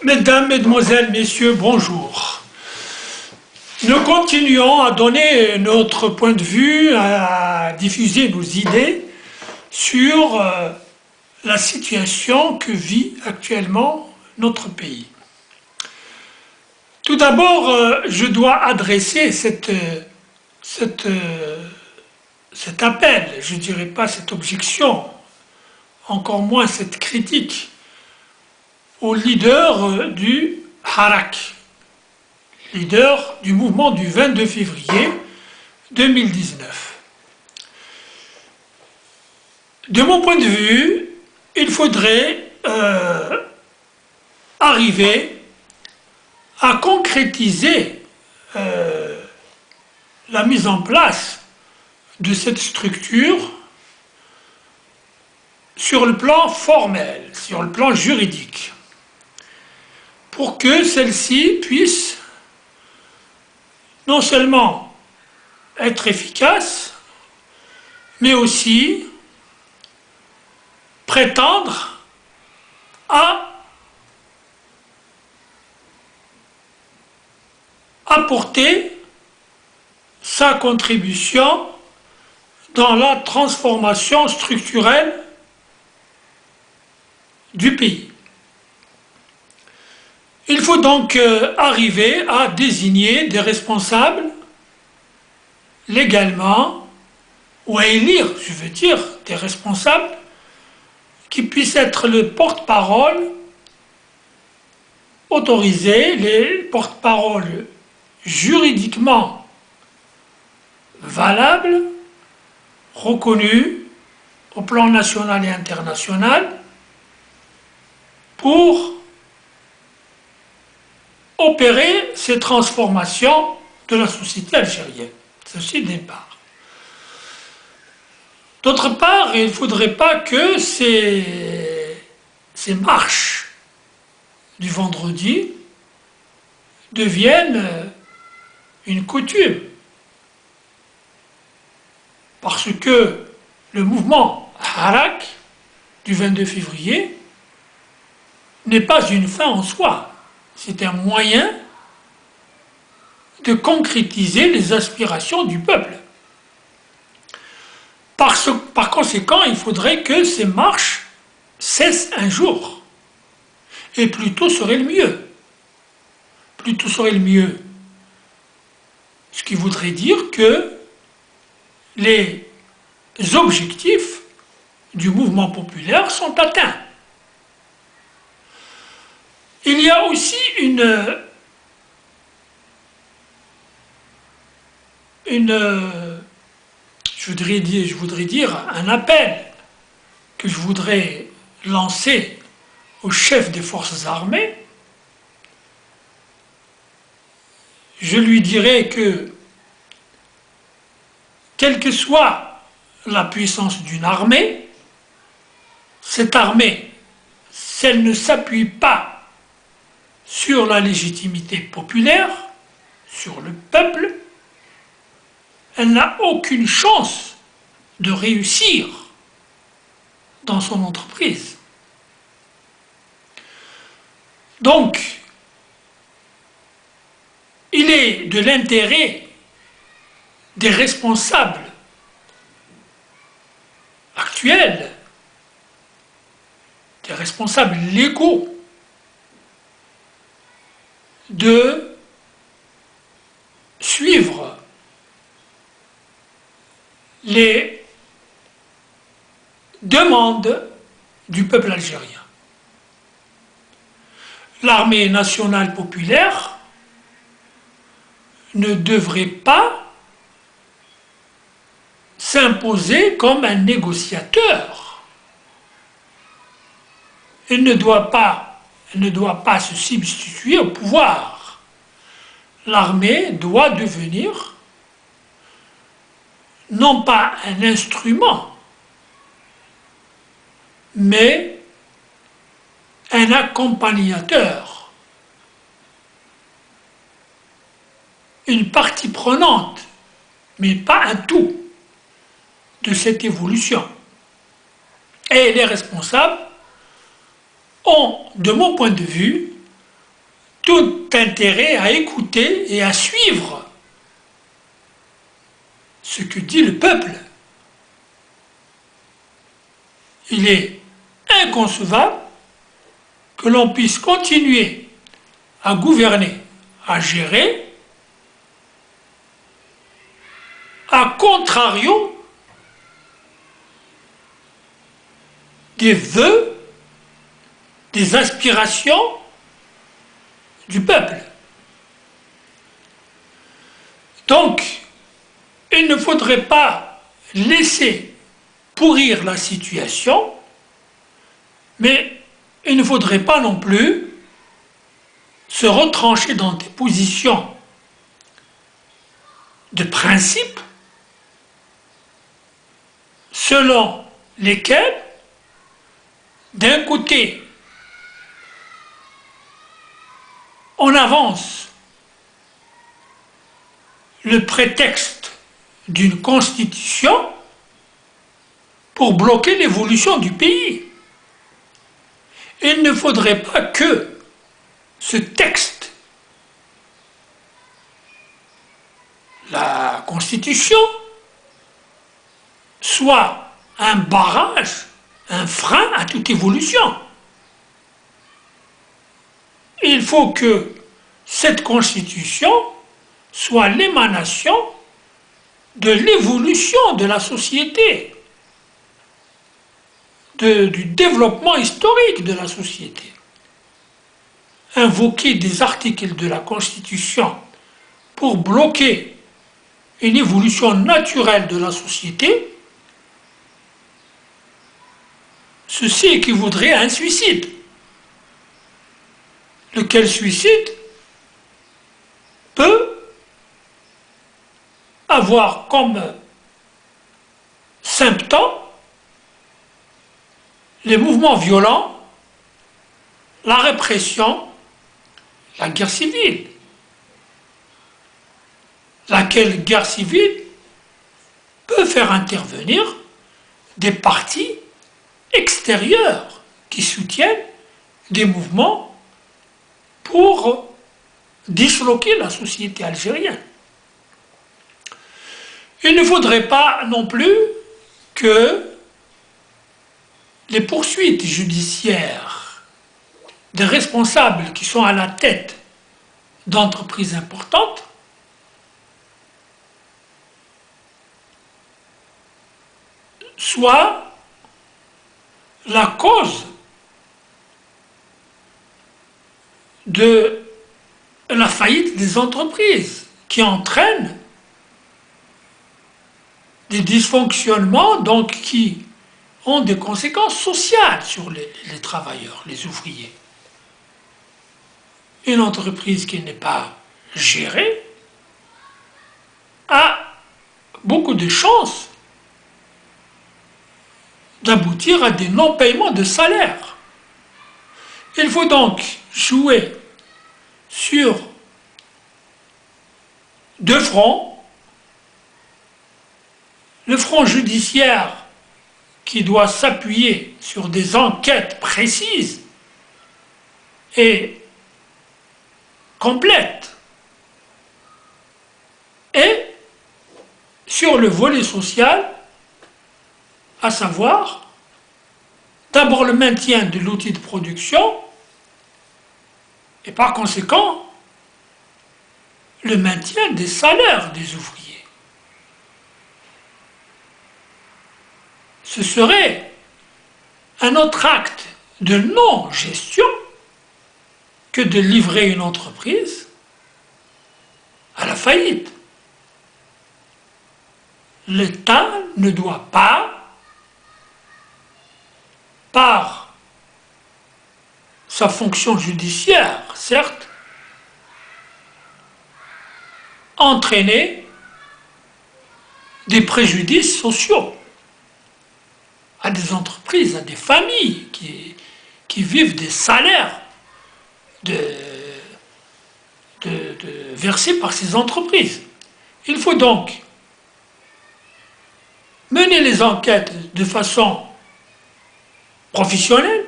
Mesdames, Mesdemoiselles, Messieurs, bonjour. Nous continuons à donner notre point de vue, à diffuser nos idées sur la situation que vit actuellement notre pays. Tout d'abord, je dois adresser cet appel, je ne dirais pas cette objection, encore moins cette critique, au leader du Harak, leader du mouvement du 22 février 2019. De mon point de vue, il faudrait arriver à concrétiser la mise en place de cette structure sur le plan formel, sur le plan juridique, pour que celle-ci puisse non seulement être efficace, mais aussi prétendre à apporter sa contribution dans la transformation structurelle du pays. Il faut donc arriver à désigner des responsables légalement, ou à élire, je veux dire, des responsables qui puissent être le porte-parole autorisé, les porte-paroles juridiquement valables, reconnus au plan national et international, pour opérer ces transformations de la société algérienne. Ceci d'une part. D'autre part, il ne faudrait pas que ces marches du vendredi deviennent une coutume. Parce que le mouvement Harak du 22 février n'est pas une fin en soi. C'est un moyen de concrétiser les aspirations du peuple. Par conséquent, il faudrait que ces marches cessent un jour. Et plus tôt serait le mieux. Plus tôt serait le mieux. Ce qui voudrait dire que les objectifs du mouvement populaire sont atteints. Il y a aussi je voudrais dire un appel que je voudrais lancer au chef des forces armées. Je lui dirais que, quelle que soit la puissance d'une armée, cette armée, si elle ne s'appuie pas sur la légitimité populaire, sur le peuple, elle n'a aucune chance de réussir dans son entreprise. Donc, il est de l'intérêt des responsables actuels, des responsables légaux, de suivre les demandes du peuple algérien. L'armée nationale populaire ne devrait pas s'imposer comme un négociateur. Elle ne doit pas se substituer au pouvoir. L'armée doit devenir non pas un instrument, mais un accompagnateur, une partie prenante, mais pas un tout de cette évolution. Et les responsables ont, de mon point de vue, tout intérêt à écouter et à suivre ce que dit le peuple. Il est inconcevable que l'on puisse continuer à gouverner, à gérer, à contrario des vœux, des aspirations du peuple. Donc, il ne faudrait pas laisser pourrir la situation, mais il ne faudrait pas non plus se retrancher dans des positions de principe selon lesquelles, d'un côté, on avance le prétexte d'une constitution pour bloquer l'évolution du pays. Il ne faudrait pas que ce texte, la Constitution, soit un barrage, un frein à toute évolution. Il faut que cette Constitution soit l'émanation de l'évolution de la société, du développement historique de la société. Invoquer des articles de la Constitution pour bloquer une évolution naturelle de la société, ceci équivaudrait à un suicide. Lequel suicide peut avoir comme symptôme les mouvements violents, la répression, la guerre civile. Laquelle guerre civile peut faire intervenir des partis extérieurs qui soutiennent des mouvements pour disloquer la société algérienne. Il ne faudrait pas non plus que les poursuites judiciaires des responsables qui sont à la tête d'entreprises importantes soient la cause de la faillite des entreprises qui entraîne des dysfonctionnements donc qui ont des conséquences sociales sur les travailleurs, les ouvriers. Une entreprise qui n'est pas gérée a beaucoup de chances d'aboutir à des non-paiements de salaire. Il faut donc jouer sur deux fronts. Le front judiciaire qui doit s'appuyer sur des enquêtes précises et complètes, et sur le volet social, à savoir d'abord le maintien de l'outil de production et par conséquent le maintien des salaires des ouvriers. Ce serait un autre acte de non-gestion que de livrer une entreprise à la faillite. L'État ne doit pas, par sa fonction judiciaire, certes, entraîner des préjudices sociaux à des entreprises, à des familles qui vivent des salaires versés par ces entreprises. Il faut donc mener les enquêtes de façon professionnelle,